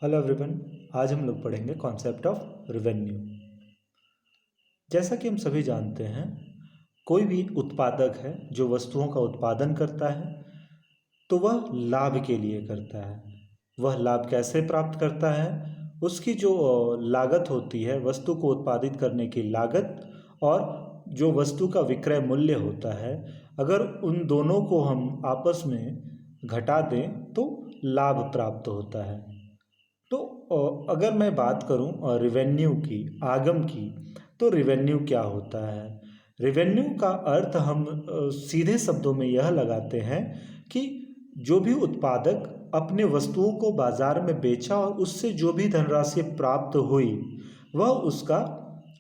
Hello everyone. आज हम लोग पढ़ेंगे कॉन्सेप्ट ऑफ रेवेन्यू। जैसा कि हम सभी जानते हैं, कोई भी उत्पादक है जो वस्तुओं का उत्पादन करता है तो वह लाभ के लिए करता है। वह लाभ कैसे प्राप्त करता है? उसकी जो लागत होती है, वस्तु को उत्पादित करने की लागत और जो वस्तु का विक्रय मूल्य होता है, अगर उन दोनों को हम आपस में घटा दें तो लाभ प्राप्त होता है। तो अगर मैं बात करूं रिवेन्यू की, आगम की, तो रिवेन्यू क्या होता है? रिवेन्यू का अर्थ हम सीधे शब्दों में यह लगाते हैं कि जो भी उत्पादक अपने वस्तुओं को बाजार में बेचा और उससे जो भी धनराशि प्राप्त हुई वह उसका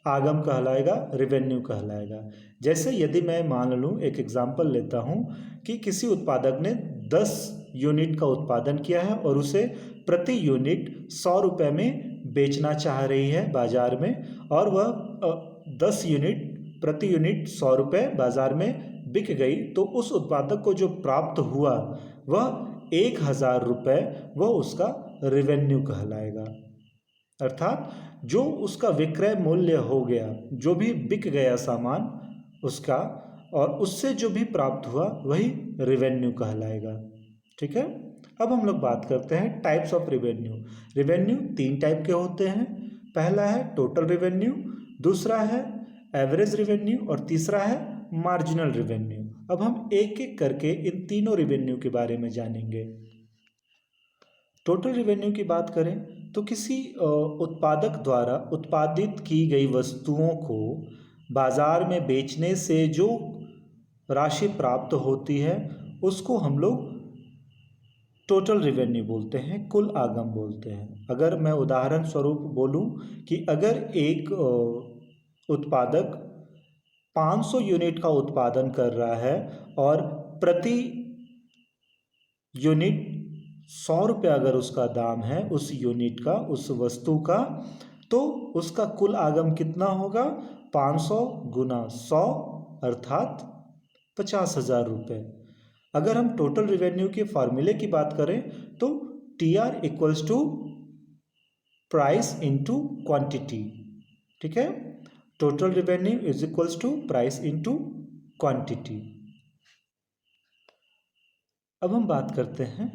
आगम कहलाएगा, रिवेन्यू कहलाएगा। जैसे यदि मैं मान लूँ, एक एग्जांपल लेता हूँ कि किसी उत्पादक ने 10 यूनिट का उत्पादन किया है और उसे प्रति यूनिट 100 रुपये में बेचना चाह रही है बाजार में, और वह 10 यूनिट प्रति यूनिट 100 रुपये बाजार में बिक गई, तो उस उत्पादक को जो प्राप्त हुआ वह 1000 रुपये, वह उसका रिवेन्यू कहलाएगा। अर्थात जो उसका विक्रय मूल्य हो गया, जो भी बिक गया सामान उसका, और उससे जो भी प्राप्त हुआ वही रिवेन्यू कहलाएगा। ठीक है। अब हम लोग बात करते हैं types of revenue. Revenue 3 type के होते हैं। पहला है टोटल रिवेन्यू, दूसरा है एवरेज रिवेन्यू और तीसरा है मार्जिनल रिवेन्यू। अब हम एक एक करके इन तीनों रिवेन्यू के बारे में जानेंगे। टोटल रिवेन्यू की बात करें तो किसी उत्पादक द्वारा उत्पादित की गई वस्तुओं को बाजार में बेचने से जो राशि प्राप्त होती है उसको हम लोग टोटल रिवेन्यू बोलते हैं, कुल आगम बोलते हैं। अगर मैं उदाहरण स्वरूप बोलूं कि अगर एक उत्पादक 500 यूनिट का उत्पादन कर रहा है और प्रति यूनिट 100 रुपये अगर उसका दाम है उस यूनिट का, उस वस्तु का, तो उसका कुल आगम कितना होगा? 500 गुना 100 अर्थात 50,000 रुपये। अगर हम टोटल रिवेन्यू के फॉर्मूले की बात करें तो TR equals to price into quantity. ठीक है। Total revenue is equals to price into quantity. अब हम बात करते हैं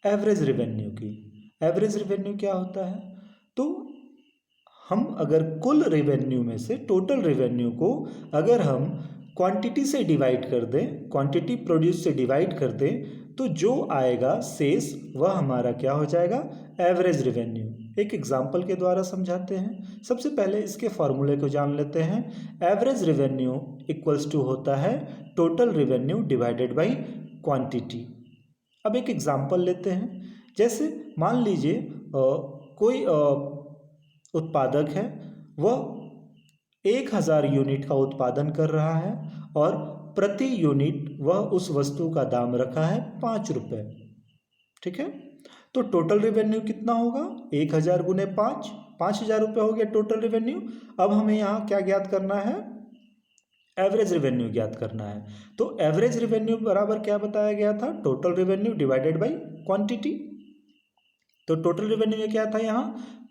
एवरेज रिवेन्यू की। एवरेज रिवेन्यू क्या होता है? तो हम अगर कुल रिवेन्यू में से टोटल रिवेन्यू को अगर हम क्वांटिटी से डिवाइड कर दें, क्वांटिटी प्रोड्यूस से डिवाइड कर दें, तो जो आएगा शेष वह हमारा क्या हो जाएगा? Average revenue. एक एग्जांपल के द्वारा समझाते हैं। सबसे पहले इसके फॉर्मूले को जान लेते हैं। एवरेज रिवेन्यू इक्वल्स टू होता है total revenue divided by quantity. अब एक एग्जांपल लेते हैं। जैसे मान लीजिए कोई उत्पादक है, वह 1000 यूनिट का उत्पादन कर रहा है और प्रति यूनिट वह उस वस्तु का दाम रखा है 5 रुपये। ठीक है। तो टोटल रिवेन्यू कितना होगा? 1000 गुने 5, 5000 रुपये हो गया टोटल रिवेन्यू। अब हमें यहाँ क्या ज्ञात करना है? एवरेज रिवेन्यू ज्ञात करना है। तो एवरेज रिवेन्यू बराबर क्या बताया गया था? Total revenue divided by quantity. तो टोटल रिवेन्यू क्या था यहाँ?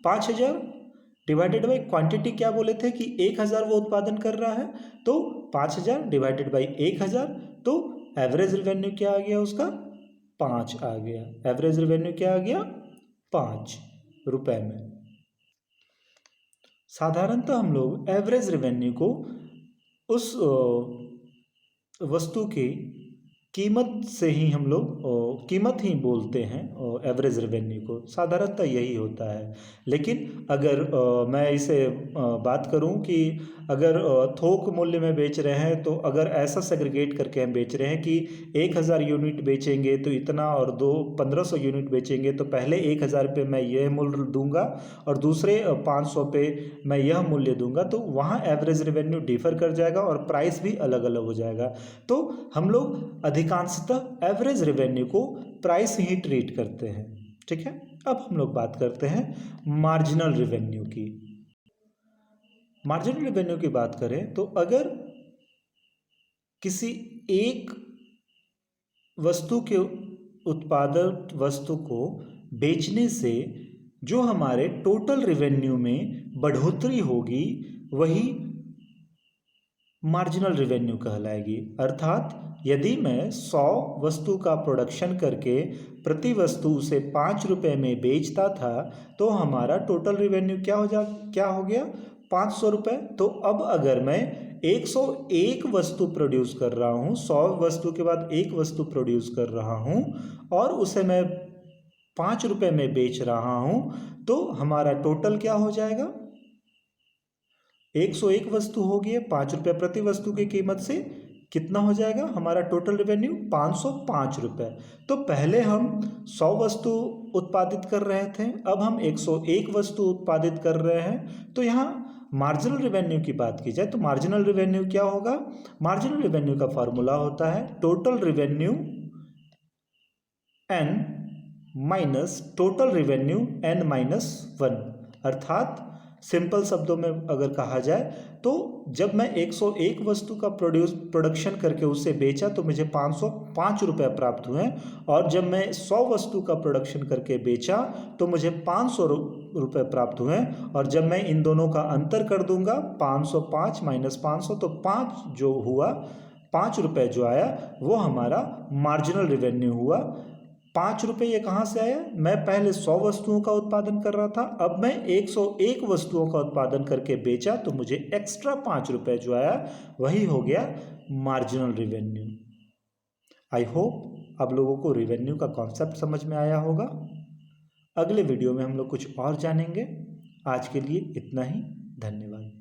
5000 डिवाइडेड बाई क्वांटिटी क्या बोले थे कि 1000 वो उत्पादन कर रहा है, तो 5000 डिवाइडेड बाई 1000, तो एवरेज रिवेन्यू क्या आ गया उसका? 5 आ गया। एवरेज रिवेन्यू क्या आ गया? 5 रुपये में। साधारणतः हम लोग एवरेज रिवेन्यू को उस वस्तु की कीमत से ही हम लोग कीमत ही बोलते हैं। एवरेज रेवेन्यू को साधारणतः यही होता है। लेकिन अगर मैं इसे बात करूं कि अगर थोक मूल्य में बेच रहे हैं, तो अगर ऐसा सेग्रीगेट करके हम बेच रहे हैं कि 1000 यूनिट बेचेंगे तो इतना, और 1500 यूनिट बेचेंगे तो पहले 1000 पे मैं यह मूल्य दूंगा और दूसरे 500 पे मैं यह मूल्य दूंगा, तो वहाँ एवरेज रेवेन्यू डिफर कर जाएगा और प्राइस भी अलग अलग हो जाएगा। तो हम लोग अधिकांशतः एवरेज रेवेन्यू को प्राइस ही ट्रीट करते हैं। ठीक है। अब हम लोग बात करते हैं मार्जिनल रेवेन्यू की। मार्जिनल रेवेन्यू की बात करें तो अगर किसी एक वस्तु के उत्पादित वस्तु को बेचने से जो हमारे टोटल रेवेन्यू में बढ़ोतरी होगी वही मार्जिनल रेवेन्यू कहलाएगी। अर्थात यदि मैं 100 वस्तु का प्रोडक्शन करके प्रति वस्तु उसे 5 रुपये में बेचता था तो हमारा टोटल रेवेन्यू क्या हो गया 500 रुपये। तो अब अगर मैं 101 वस्तु प्रोड्यूस कर रहा हूँ, 100 वस्तु के बाद एक वस्तु प्रोड्यूस कर रहा हूँ और उसे मैं 5 रुपये में बेच रहा हूँ तो हमारा टोटल क्या हो जाएगा 101 वस्तु होगी, 5 रुपये प्रति वस्तु की कीमत से कितना हो जाएगा हमारा टोटल रेवेन्यू 505 रुपये। तो पहले हम 100 वस्तु उत्पादित कर रहे थे, अब हम 101 वस्तु उत्पादित कर रहे हैं। तो यहाँ मार्जिनल रेवेन्यू की बात की जाए तो मार्जिनल रेवेन्यू क्या होगा, मार्जिनल रेवेन्यू का फॉर्मूला होता है total revenue n minus total revenue n-1। अर्थात सिंपल शब्दों में अगर कहा जाए तो जब मैं 101 वस्तु का प्रोडक्शन करके उसे बेचा तो मुझे 505 रुपये प्राप्त हुए और जब मैं 100 वस्तु का प्रोडक्शन करके बेचा तो मुझे 500 रुपये प्राप्त हुए और जब मैं इन दोनों का अंतर कर दूंगा 505 माइनस 500 तो 5 जो हुआ 5 रुपये जो आया वो हमारा मार्जिनल रेवेन्यू हुआ। 5 रुपये ये कहाँ से आया, मैं पहले 100 वस्तुओं का उत्पादन कर रहा था, अब मैं 101 वस्तुओं का उत्पादन करके बेचा तो मुझे एक्स्ट्रा 5 रुपये जो आया वही हो गया मार्जिनल रेवेन्यू। आई होप आप लोगों को रेवेन्यू का कॉन्सेप्ट समझ में आया होगा। अगले वीडियो में हम लोग कुछ और जानेंगे। आज के लिए इतना ही, धन्यवाद।